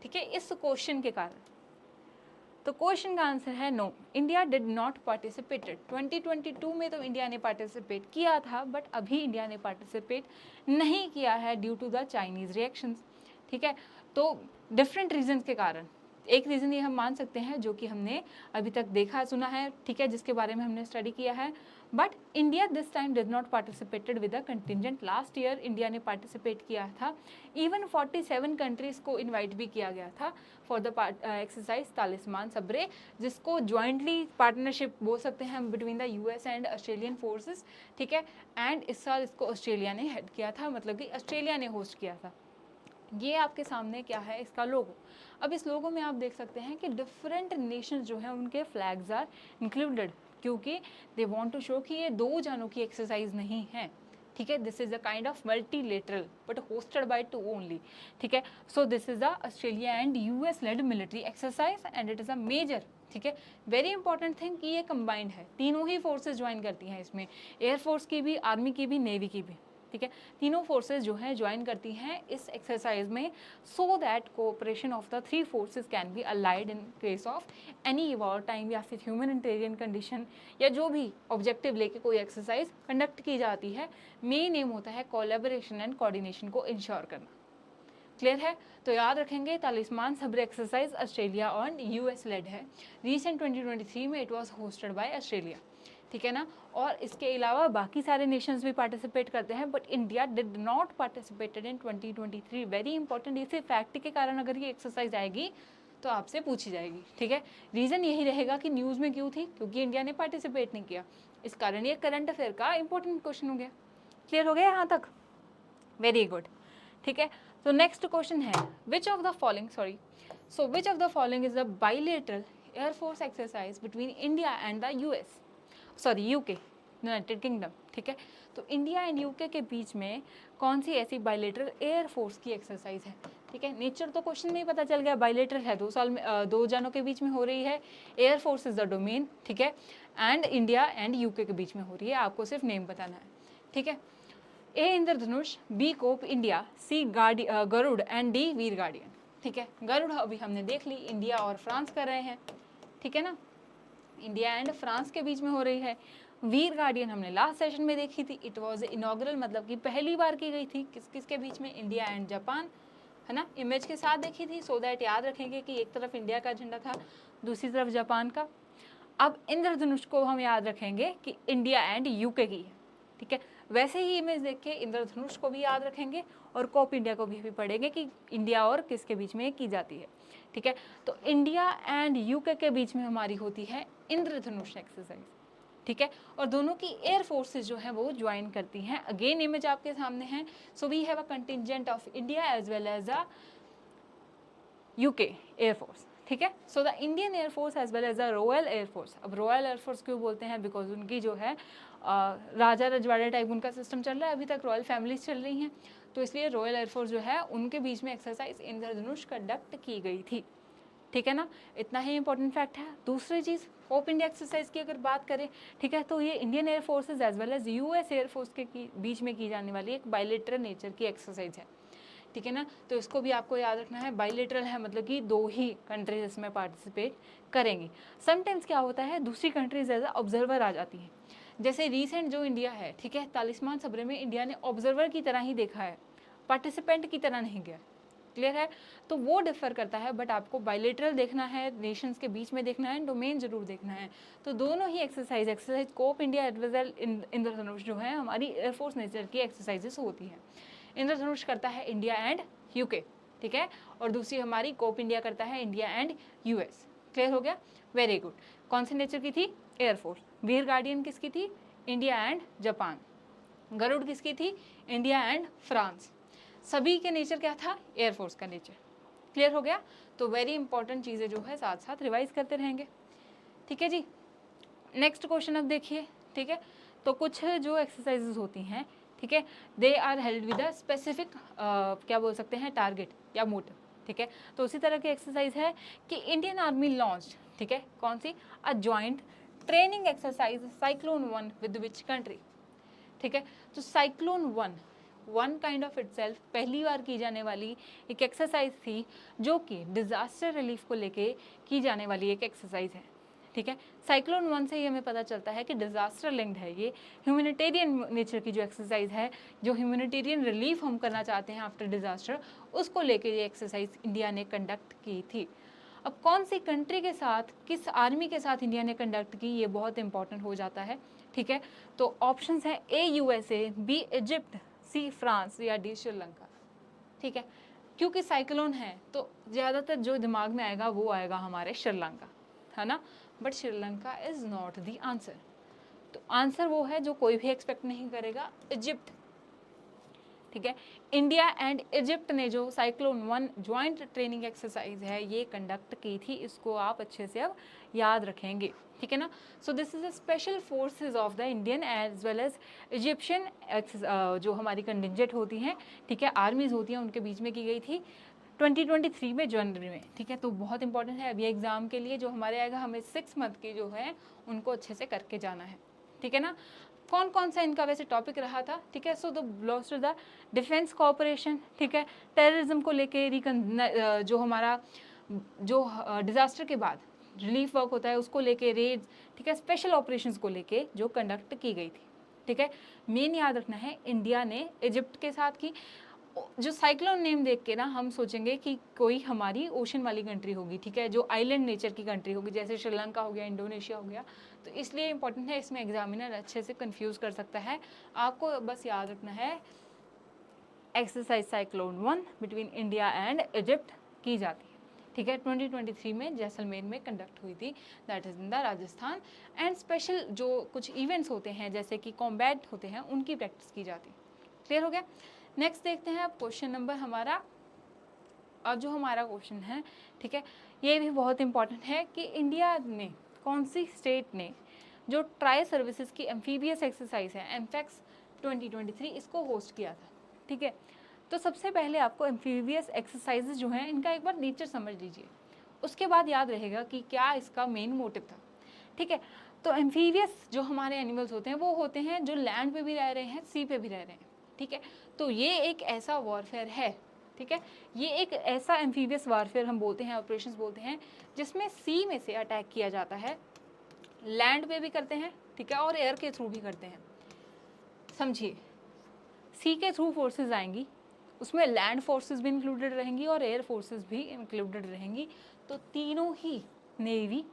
[SPEAKER 1] ठीक है, इस क्वेश्चन के कारण। तो क्वेश्चन का आंसर है no, India did not participated. 2022 में तो इंडिया ने पार्टिसिपेट किया था बट अभी इंडिया ने पार्टिसिपेट नहीं किया है due to the Chinese reactions. ठीक है, तो डिफरेंट रीजंस के कारण। एक रीज़न ये हम मान सकते हैं जो कि हमने अभी तक देखा सुना है, ठीक है, जिसके बारे में हमने स्टडी किया है। But India this time did not participated with a contingent. Last year India ने पार्टिसिपेट किया था। इवन 47 कंट्रीज़ को इनवाइट भी किया गया था फॉर द एक्सरसाइज तालिस्मान सब्रे, जिसको ज्वाइंटली पार्टनरशिप बोल सकते हैं हम between the US and Australian forces. ठीक है, एंड इस साल इसको ऑस्ट्रेलिया ने हेड किया था, मतलब कि ऑस्ट्रेलिया ने होस्ट किया था। ये आपके सामने क्या है, इसका लोगो। अब इस लोगो में आप देख सकते हैं कि डिफरेंट नेशंस जो हैं उनके फ्लैग्स आर इंक्लूडेड, क्योंकि दे वांट टू शो कि ये 2 जानों की एक्सरसाइज नहीं है। ठीक है, this is a kind of multilateral but hosted by 2 only. ठीक है, so this is the Australia and US led military exercise and it is a major. ठीक है, वेरी इंपॉर्टेंट थिंग कि ये कंबाइंड है, तीनों ही फोर्सेस ज्वाइन करती हैं इसमें, एयरफोर्स की भी, आर्मी की भी, नेवी की भी। ठीक है। तीनों फोर्सेस जो हैं ज्वाइन करती हैं इस एक्सरसाइज में, so that cooperation of the three forces can be allied in case of any war time या फिर ह्यूमैनिटेरियन कंडीशन, या जो भी ऑब्जेक्टिव लेके कोई एक्सरसाइज कंडक्ट की जाती है। मेन एम होता है कोलैबोरेशन एंड कोऑर्डिनेशन को इंश्योर करना। क्लियर है? तो याद रखेंगे तालिस्मान सब्र एक्सरसाइज ऑस्ट्रेलिया और यूएस लेड है। रीसेंट 2023 में it was hosted by Australia, ठीक है ना। और इसके अलावा बाकी सारे नेशंस भी पार्टिसिपेट करते हैं, but India did not participated in 2023। Very important, इसी फैक्ट के कारण अगर ये एक्सरसाइज आएगी तो आपसे पूछी जाएगी, ठीक है। रीज़न यही रहेगा कि न्यूज़ में क्यों थी, क्योंकि इंडिया ने पार्टिसिपेट नहीं किया, इस कारण ये करंट अफेयर का इंपॉर्टेंट क्वेश्चन हो गया। क्लियर हो गया यहाँ तक? वेरी गुड, ठीक है। तो नेक्स्ट क्वेश्चन है विच of the following is the bilateral air force exercise between India and the UK, United kingdom, ठीक है। तो इंडिया एंड यूके के बीच में कौन सी ऐसी बाइलेटरल एयरफोर्स की एक्सरसाइज है, ठीक है। नेचर तो क्वेश्चन में ही पता चल गया, बाइलेटरल है, 2 जनों के बीच में हो रही है, एयरफोर्स इज द डोमेन, ठीक है, एंड इंडिया एंड यूके के बीच में हो रही है, आपको सिर्फ नेम बताना है, ठीक है। A Indradhanush, B Cope India, C Garuda and D Veer Guardian, ठीक है। गरुड़ अभी हमने देख ली, इंडिया और फ्रांस कर रहे हैं, ठीक है ना, इंडिया एंड फ्रांस के बीच में हो रही है। वीर गार्डियन हमने लास्ट सेशन में देखी थी, इट वाज इनॉग्रल, मतलब कि पहली बार की गई थी, किस किस के बीच में, इंडिया एंड जापान, है ना। इमेज के साथ देखी थी, सो दैट याद रखेंगे कि एक तरफ इंडिया का झंडा था, दूसरी तरफ जापान का। अब इंद्रधनुष को हम याद रखेंगे कि इंडिया एंड यूके की है, ठीक है। वैसे ही इमेज देख के इंद्रधनुष को भी याद रखेंगे और कोप इंडिया को भी पढ़ेंगे कि इंडिया और किसके बीच में की जाती है, ठीक है। तो इंडिया एंड यूके के बीच में हमारी होती है इंद्रधनुष एक्सरसाइज, ठीक है। और दोनों की एयर फोर्सेस जो है वो ज्वाइन करती हैं। अगेन इमेज आपके सामने है। So we have a contingent of India as well as a UK air force, ठीक है। So the Indian Air Force as well as the Royal Air Force. अब रॉयल एयरफोर्स क्यों बोलते हैं, बिकॉज उनकी जो है राजा रजवाड़े टाइप उनका सिस्टम चल रहा है, अभी तक रॉयल फैमिलीज चल रही हैं, तो इसलिए रॉयल एयरफोर्स जो है उनके बीच में एक्सरसाइज इंद्रधनुष कंडक्ट की गई थी, ठीक है ना। इतना ही इंपॉर्टेंट फैक्ट है। दूसरी चीज़, कोप इंडिया एक्सरसाइज की अगर बात करें, ठीक है, तो ये Indian Air Forces as well as US Air Force के बीच में की जाने वाली एक बायलेटरल नेचर की एक्सरसाइज है, ठीक है ना। तो इसको भी आपको याद रखना है, बायलेटरल है मतलब कि 2 ही कंट्रीज इसमें पार्टिसिपेट करेंगी। समटाइम्स क्या होता है, दूसरी कंट्रीज एज अ ऑब्जर्वर आ जाती हैं, जैसे रिसेंट जो इंडिया है, ठीक है, तालिस्मान सब्रे में इंडिया ने ऑब्जर्वर की तरह ही देखा है, पार्टिसिपेंट की तरह नहीं गया। क्लियर है? तो वो डिफर करता है, बट आपको बायलेटरल देखना है, नेशंस के बीच में देखना है, डोमेन जरूर देखना है। तो दोनों ही एक्सरसाइज कोप इंडिया एडवेजल इंद्रधनुष जो है हमारी एयरफोर्स नेचर की एक्सरसाइजेस होती है। इंद्रधनुष करता है इंडिया एंड यूके, ठीक है, और दूसरी हमारी कोप इंडिया करता है इंडिया एंड यूएस। क्लियर हो गया? Very good. कौन से नेचर की थी? एयरफोर्स। वीर गार्डियन किसकी थी? India and Japan. गरुड़ किसकी थी? India and France. सभी के नेचर क्या था? एयरफोर्स का नेचर। क्लियर हो गया? तो वेरी इंपॉर्टेंट चीज़ें जो है साथ साथ रिवाइज करते रहेंगे, ठीक है जी। नेक्स्ट क्वेश्चन अब देखिए, ठीक है, तो कुछ जो एक्सरसाइजेज होती हैं, ठीक है, they are held with a specific क्या बोल सकते हैं, टारगेट या मोटिव, ठीक है। तो उसी तरह की एक्सरसाइज है कि इंडियन आर्मी लॉन्च, ठीक है, कौन सी? A joint training exercise Cyclone 1 with which country, ठीक है। तो साइक्लोन 1 काइंड ऑफ इटसेल्फ पहली बार की जाने वाली एक एक्सरसाइज थी, जो कि डिजास्टर रिलीफ को लेके की जाने वाली एक एक्सरसाइज है, ठीक है। साइक्लोन 1 से ही हमें पता चलता है कि डिजास्टर लिंक्ड है ये, ह्यूमैनिटेरियन नेचर की जो एक्सरसाइज है, जो ह्यूमैनिटेरियन रिलीफ हम करना चाहते हैं आफ्टर डिजास्टर, उसको लेके ये एक्सरसाइज इंडिया ने कंडक्ट की थी। अब कौन सी कंट्री के साथ, किस आर्मी के साथ इंडिया ने कंडक्ट की, ये बहुत इंपॉर्टेंट हो जाता है, ठीक है। तो ऑप्शंस हैं A USA, B Egypt, C France या डी श्रीलंका, ठीक है। क्योंकि साइक्लोन है तो ज़्यादातर जो दिमाग में आएगा वो आएगा हमारे श्रीलंका, है ना, but Sri Lanka is not the answer. तो आंसर वो है जो कोई भी एक्सपेक्ट नहीं करेगा, इजिप्ट, ठीक है। इंडिया एंड इजिप्ट ने जो साइक्लोन 1 ज्वाइंट ट्रेनिंग एक्सरसाइज है ये कंडक्ट की थी, इसको आप अच्छे से अब याद रखेंगे, ठीक है ना। So this is a special forces of the Indian as well as Egyptian जो हमारी कंटिजेंट होती हैं, ठीक है, आर्मीज होती हैं, उनके बीच में की गई थी 2023 में जनवरी में, ठीक है। तो बहुत इंपॉर्टेंट है अभी एग्जाम के लिए जो हमारे आएगा, हमें 6 मंथ की जो है उनको अच्छे से करके जाना है, ठीक है ना। कौन कौन सा इनका वैसे टॉपिक रहा था, ठीक है। So the belongs to the defence cooperation, ठीक है। टेररिज्म को लेके जो हमारा जो डिज़ास्टर के बाद रिलीफ वर्क होता है उसको लेके रेड्स, ठीक है, स्पेशल ऑपरेशंस को लेके जो कंडक्ट की गई थी, ठीक है। मेन याद रखना है इंडिया ने इजिप्ट के साथ की। जो साइक्लोन नेम देख के ना हम सोचेंगे कि कोई हमारी ओशन वाली कंट्री होगी, ठीक है, जो आइलैंड नेचर की कंट्री होगी, जैसे श्रीलंका हो गया, इंडोनेशिया हो गया। तो इसलिए इंपॉर्टेंट है, इसमें एग्जामिनर अच्छे से कंफ्यूज कर सकता है। आपको बस याद रखना है exercise Cyclone 1 between India and Egypt की जाती है, ठीक है। 2023 में जैसलमेर में कंडक्ट हुई थी, that is in the Rajasthan. And special जो कुछ इवेंट्स होते हैं जैसे कि कॉम्बैट होते हैं उनकी प्रैक्टिस की जाती है। क्लियर हो गया। नेक्स्ट देखते हैं अब क्वेश्चन नंबर हमारा, अब जो हमारा क्वेश्चन है, ठीक है, ये भी बहुत इंपॉर्टेंट है कि इंडिया ने कौन सी स्टेट ने जो ट्राई सर्विसेज की एम्फीबियस एक्सरसाइज है एमफेक्स 2023 इसको होस्ट किया था, ठीक है। तो सबसे पहले आपको एम्फीबियस एक्सरसाइजेज जो हैं इनका एक बार नेचर समझ लीजिए, उसके बाद याद रहेगा कि क्या इसका मेन मोटिव था, ठीक है। तो एम्फीबियस जो हमारे एनिमल्स होते हैं वो होते हैं जो लैंड पे भी रह रहे हैं, सी पे भी रह रहे हैं, ठीक है। तो ये एक ऐसा वॉरफेयर है, ठीक है, ये एक ऐसा एम्फीबियस वॉरफेयर हम बोलते हैं, ऑपरेशंस बोलते हैं, जिसमें सी में से अटैक किया जाता है, लैंड पे भी करते हैं, ठीक है, और एयर के थ्रू भी करते हैं। समझिए, सी के थ्रू फोर्सेस आएंगी, उसमें लैंड फोर्सेस भी इंक्लूडेड रहेंगी और एयर फोर्सेस भी इंक्लूडेड रहेंगी। तो तीनों ही नेवी,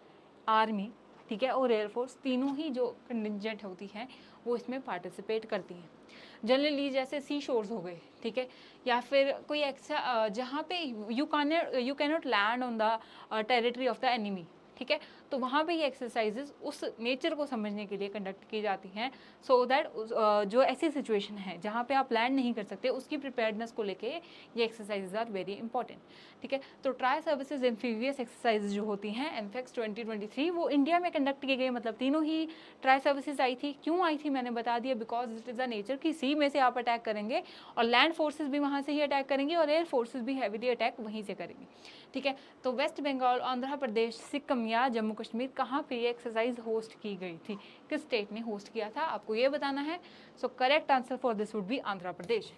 [SPEAKER 1] आर्मी, ठीक है, और एयरफोर्स तीनों ही जो कंटिजेंट होती हैं वो इसमें पार्टिसिपेट करती हैं। जनरली जैसे सी शोर्स हो गए, ठीक है, या फिर कोई ऐसा जहाँ पे you can not land on the territory of the enemy, ठीक है, तो वहाँ पे ये एक्सरसाइजेज उस नेचर को समझने के लिए कंडक्ट की जाती हैं, सो दैट जो ऐसी सिचुएशन है जहाँ पे आप लैंड नहीं कर सकते उसकी प्रिपेयर्डनेस को लेके ये एक्सरसाइजेज आर वेरी इंपॉर्टेंट, ठीक है। तो ट्राई सर्विसेज एम्फीबियस एक्सरसाइजेज जो होती हैं एमफेक्स 2023 वो इंडिया में कंडक्ट की गई, मतलब तीनों ही ट्राई सर्विसेज आई थी। क्यों आई थी मैंने बता दिया, because it is a nature कि सी में से आप अटैक करेंगे और लैंड फोर्सेज भी वहाँ से ही अटैक करेंगे और एयर फोर्सेज भी हैवीली अटैक वहीं से करेंगे, ठीक है। तो वेस्ट बंगाल, आंध्र प्रदेश, सिक्किम या जम्मू कश्मीर कहाँ पे ये एक्सरसाइज होस्ट की गई थी, किस स्टेट ने होस्ट किया था, आपको ये बताना है। So correct answer for this would be Andhra Pradesh,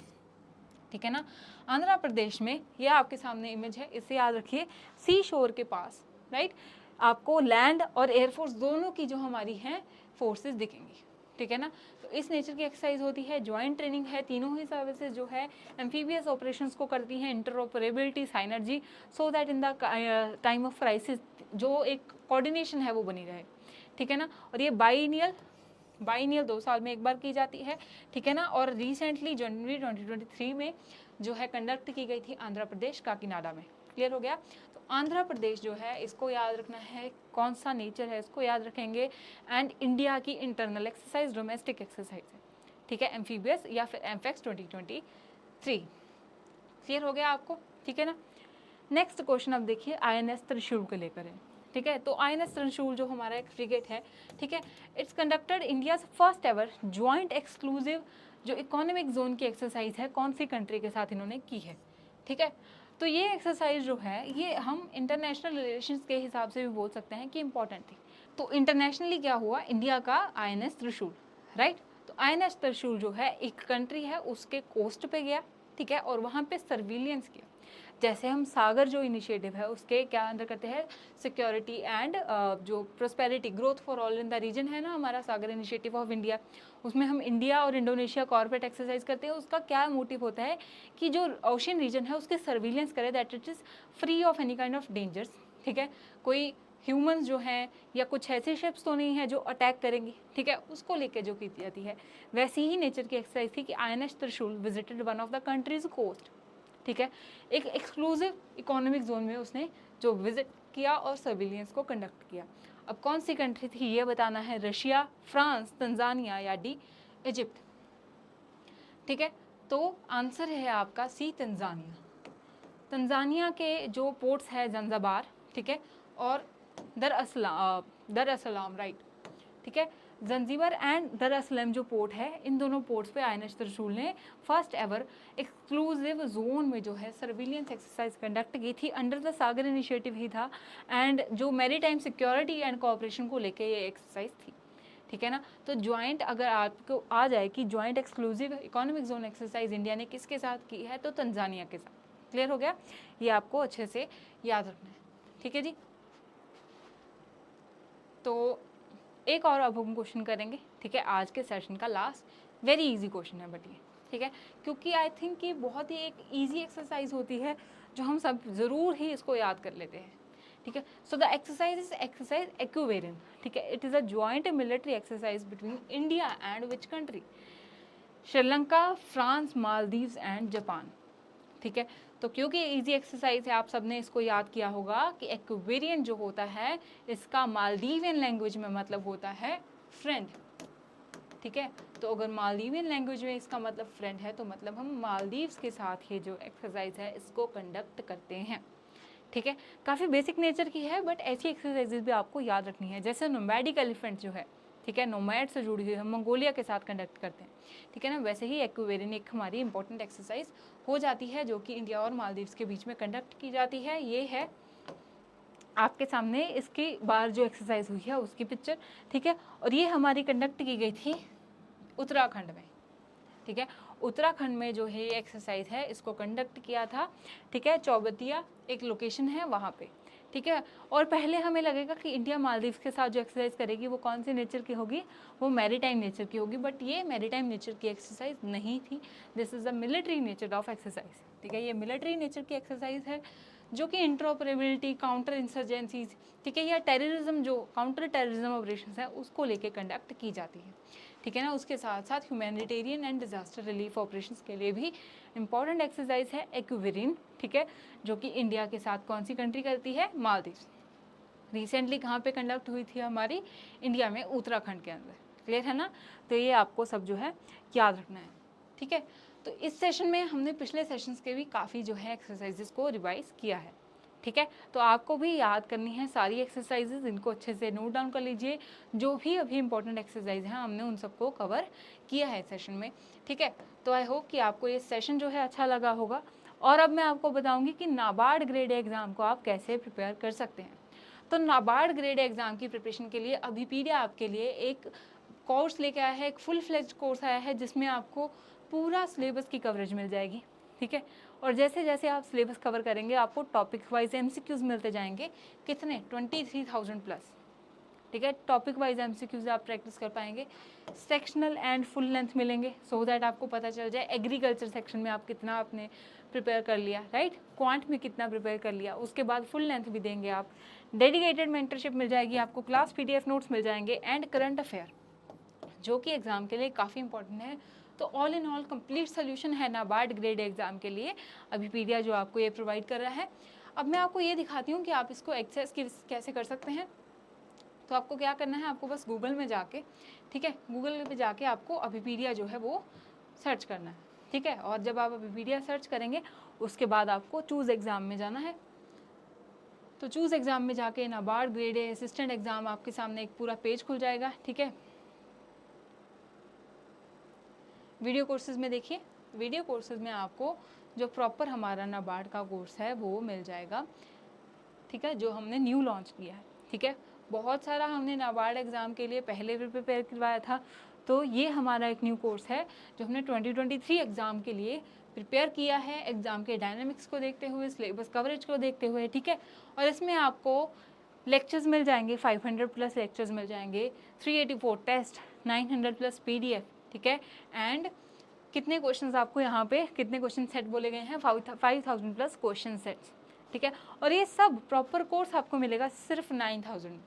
[SPEAKER 1] ठीक है ना। आंध्र प्रदेश में ये आपके सामने इमेज है, इसे याद रखिए, सी शोर के पास, राइट, आपको लैंड और एयरफोर्स दोनों की जो हमारी हैं फोर्सेस दिखेंगी, ठीक है ना। तो इस नेचर की एक्सरसाइज होती है, ज्वाइंट ट्रेनिंग है, तीनों ही सर्विसेज जो है एम्फीबियस ऑपरेशंस को करती हैं, interoperability, synergy, so that in the time of crisis जो एक कोऑर्डिनेशन है वो बनी रहे, ठीक है ना। और ये बाइनियल 2 साल में एक बार की जाती है, ठीक है ना। और रिसेंटली जनवरी 2023 में जो है कंडक्ट की गई थी आंध्र प्रदेश काकीनाडा में। क्लियर हो गया। तो आंध्र प्रदेश जो है इसको याद रखना है, कौन सा नेचर है इसको याद रखेंगे, एंड इंडिया की इंटरनल एक्सरसाइज डोमेस्टिक एक्सरसाइज है, ठीक है, एम्फीबियस या फिर एमफेक्स 2023। क्लियर हो गया आपको, ठीक है ना। नेक्स्ट क्वेश्चन अब देखिए INS त्रिशूल को लेकर है, ठीक है। तो INS त्रिशूल जो हमारा एक फ्रिगेट है, ठीक है, it's conducted India's first ever joint exclusive जो इकोनॉमिक जोन की एक्सरसाइज है, कौन सी कंट्री के साथ इन्होंने की है, ठीक है। तो ये एक्सरसाइज जो है ये हम इंटरनेशनल रिलेशंस के हिसाब से भी बोल सकते हैं कि इंपॉर्टेंट थी। तो इंटरनेशनली क्या हुआ, इंडिया का INS त्रिशूल, राइट। तो INS त्रिशूल जो है एक कंट्री है उसके कोस्ट पे गया, ठीक है, और वहाँ पे सर्विलियंस किया। जैसे हम सागर जो इनिशिएटिव है उसके क्या अंदर करते हैं, सिक्योरिटी एंड जो prosperity growth for all in the region है ना हमारा सागर इनिशिएटिव ऑफ इंडिया, उसमें हम इंडिया और इंडोनेशिया कॉर्पोरेट एक्सरसाइज करते हैं। उसका क्या मोटिव होता है कि जो ओशन रीजन है उसके सर्विलेंस करे, that it is free of any kind of dangers, ठीक है। कोई ह्यूमंस जो हैं या कुछ ऐसे शिप्स तो नहीं है जो अटैक करेंगी, ठीक है, उसको लेकर जो की जाती है। वैसी ही नेचर की एक्सरसाइज थी कि INS Trishul visited one of the countries coast, ठीक है, एक एक्सक्लूसिव इकोनॉमिक जोन में उसने जो विजिट किया और सर्विलियंस को कंडक्ट किया। अब कौन सी कंट्री थी ये बताना है, रशिया, फ्रांस, तंजानिया या डी इजिप्ट, ठीक है। तो आंसर है आपका सी तंजानिया। तंजानिया के जो पोर्ट्स है जंजाबार, ठीक है, और दर असलाम, राइट, ठीक है, जंजीबर एंड दर असलम जो पोर्ट है, इन दोनों पोर्ट्स पे INS त्रिशूल ने फर्स्ट एवर एक्सक्लूसिव जोन में जो है सर्विलियंस एक्सरसाइज कंडक्ट की थी, अंडर द सागर इनिशिएटिव ही था, एंड जो मैरीटाइम सिक्योरिटी एंड कोऑपरेशन को लेके ये एक्सरसाइज थी, ठीक है ना। तो ज्वाइंट अगर आपको आ जाए कि joint exclusive economic zone exercise India ने किसके साथ की है, तो तंजानिया के साथ। क्लियर हो गया, ये आपको अच्छे से याद रखना है, ठीक है जी। तो एक और अब हम क्वेश्चन करेंगे, ठीक है, आज के सेशन का लास्ट। वेरी इजी क्वेश्चन है बट ये, ठीक है, क्योंकि आई थिंक कि बहुत ही एक इजी एक्सरसाइज होती है जो हम सब ज़रूर ही इसको याद कर लेते हैं, ठीक है। So the exercise is exercise Ekuverin, ठीक है। It is a joint military exercise between India and which country? Sri Lanka, France, Maldives and Japan, ठीक है। तो क्योंकि इजी एक्सरसाइज है, आप सबने इसको याद किया होगा कि एक्विवेरियन जो होता है इसका मालदीवियन लैंग्वेज में मतलब होता है फ्रेंड, ठीक है। तो अगर मालदीवियन लैंग्वेज में इसका मतलब फ्रेंड है तो मतलब हम मालदीव्स के साथ ये जो एक्सरसाइज है इसको कंडक्ट करते हैं, ठीक है। काफ़ी बेसिक नेचर की है बट ऐसी एक्सरसाइजेज भी आपको याद रखनी है। जैसे नोमैडिक एलिफेंट जो है, ठीक है, नोमैड से जुड़ी हुई हम मंगोलिया के साथ कंडक्ट करते हैं, ठीक है ना। वैसे ही एक्विवेरियन एक हमारी इंपॉर्टेंट एक्सरसाइज हो जाती है जो कि इंडिया और मालदीव्स के बीच में कंडक्ट की जाती है। ये है आपके सामने इसकी बार जो एक्सरसाइज हुई है उसकी पिक्चर, ठीक है। और ये हमारी कंडक्ट की गई थी उत्तराखंड में, ठीक है। उत्तराखंड में जो है एक्सरसाइज है इसको कंडक्ट किया था, ठीक है। चौबतिया एक लोकेशन है वहाँ पे, ठीक है। और पहले हमें लगेगा कि इंडिया मालदीव्स के साथ जो एक्सरसाइज करेगी वो कौन सी नेचर की होगी, वो मैरीटाइम नेचर की होगी, बट ये मैरीटाइम नेचर की एक्सरसाइज नहीं थी। This is a military nature of exercise, ठीक है। ये मिलिट्री नेचर की एक्सरसाइज है जो कि इंटरऑपरेबिलिटी, काउंटर इंसर्जेंसीज, ठीक है, या टेररिज्म जो काउंटर टेररिज्म ऑपरेशन है उसको लेके कंडक्ट की जाती है, ठीक है ना। उसके साथ साथ humanitarian and disaster relief operations के लिए भी इंपॉर्टेंट एक्सरसाइज है एक्विवेरियन, ठीक है, जो कि इंडिया के साथ कौन सी कंट्री करती है, मालदीव्स। रिसेंटली कहाँ पे कंडक्ट हुई थी हमारी, इंडिया में, उत्तराखंड के अंदर। क्लियर है ना। तो ये आपको सब जो है याद रखना है, ठीक है। तो इस सेशन में हमने पिछले सेशंस के भी काफ़ी जो है एक्सरसाइजेस को रिवाइज किया है, ठीक है। तो आपको भी याद करनी है सारी एक्सरसाइजेज, इनको अच्छे से नोट डाउन कर लीजिए। जो भी अभी इंपॉर्टेंट एक्सरसाइज हैं हमने उन सबको कवर किया है सेशन में, ठीक है। तो आई होप कि आपको ये सेशन जो है अच्छा लगा होगा। और अब मैं आपको बताऊंगी कि नाबार्ड ग्रेड एग्ज़ाम को आप कैसे प्रिपेयर कर सकते हैं। तो नाबार्ड ग्रेड एग्ज़ाम की प्रिपरेशन के लिए अभिपीडिया आपके लिए एक कोर्स लेके आया है, एक फुल फ्लेज्ड कोर्स आया है जिसमें आपको पूरा सिलेबस की कवरेज मिल जाएगी, ठीक है। और जैसे जैसे आप सिलेबस कवर करेंगे आपको टॉपिक वाइज एमसीक्यूज मिलते जाएंगे, कितने, 23,000 प्लस, ठीक है। टॉपिक वाइज एमसीक्यूज आप प्रैक्टिस कर पाएंगे। सेक्शनल एंड फुल लेंथ मिलेंगे सो दैट आपको पता चल जाए एग्रीकल्चर सेक्शन में आप कितना आपने प्रिपेयर कर लिया, राइट, क्वांट में कितना प्रिपेयर कर लिया। उसके बाद फुल लेंथ भी देंगे आप, डेडिकेटेड मेंटरशिप मिल जाएगी आपको, क्लास पीडीएफ नोट्स मिल जाएंगे एंड करंट अफेयर जो कि एग्ज़ाम के लिए काफ़ी इंपॉर्टेंट है। तो all in all complete solution है नाबार्ड ग्रेड एग्ज़ाम के लिए अभिपीडिया जो आपको ये प्रोवाइड कर रहा है। अब मैं आपको ये दिखाती हूँ कि आप इसको एक्सेस कैसे कर सकते हैं। तो आपको क्या करना है, आपको बस गूगल में जाके, ठीक है, गूगल पे जाके आपको अभिपीडिया जो है वो सर्च करना है, ठीक है। और जब आप अभिपीडिया सर्च करेंगे उसके बाद आपको चूज़ एग्ज़ाम में जाना है। तो चूज़ एग्ज़ाम में जाके NABARD grade A assistant exam आपके सामने एक पूरा पेज खुल जाएगा, ठीक है। वीडियो कोर्सेज में देखिए, वीडियो कोर्सेज में आपको जो प्रॉपर हमारा नाबार्ड का कोर्स है वो मिल जाएगा, ठीक है, जो हमने न्यू लॉन्च किया है, ठीक है। बहुत सारा हमने नाबार्ड एग्ज़ाम के लिए पहले भी प्रिपेयर करवाया था, तो ये हमारा एक न्यू कोर्स है जो हमने 2023 एग्ज़ाम के लिए प्रिपेयर किया है, एग्ज़ाम के डायनामिक्स को देखते हुए, सिलेबस कवरेज को देखते हुए, ठीक है। और इसमें आपको लेक्चर्स मिल जाएंगे, 500 प्लस लेक्चर्स मिल जाएंगे, 384 टेस्ट, 900 प्लस पीडीएफ, ठीक है। एंड कितने क्वेश्चंस आपको यहाँ पे, कितने क्वेश्चन सेट बोले गए हैं, 5000 प्लस क्वेश्चन सेट्स, ठीक है। और ये सब प्रॉपर कोर्स आपको मिलेगा सिर्फ 9000,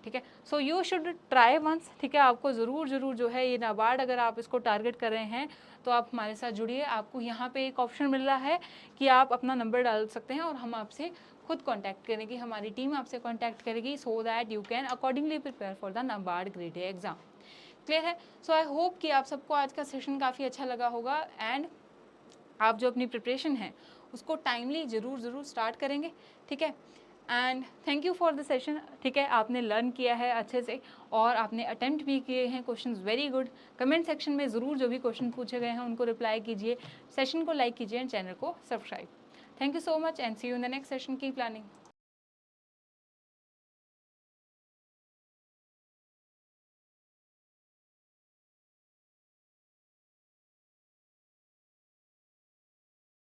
[SPEAKER 1] ठीक है। So you should try once, ठीक है। आपको ज़रूर जो है ये नाबार्ड अगर आप इसको टारगेट कर रहे हैं तो आप हमारे साथ जुड़िए। आपको यहाँ पे एक ऑप्शन मिल रहा है कि आप अपना नंबर डाल सकते हैं और हम आपसे खुद कांटेक्ट करेंगे, हमारी टीम आपसे कांटेक्ट करेगी so that you can accordingly prepare for the NABARD grade A exam. Clear है। सो आई होप कि आप सबको आज का सेशन काफ़ी अच्छा लगा होगा एंड आप जो अपनी प्रिपरेशन है उसको टाइमली ज़रूर स्टार्ट करेंगे, ठीक है। And thank you for the session, ठीक है। आपने लर्न किया है अच्छे से और आपने अटेम्प्ट भी किए हैं questions, very good. Comment section में ज़रूर जो भी क्वेश्चन पूछे गए हैं उनको रिप्लाई कीजिए, सेशन को लाइक कीजिए एंड चैनल को subscribe. Thank you so much and see you in the next session की प्लानिंग।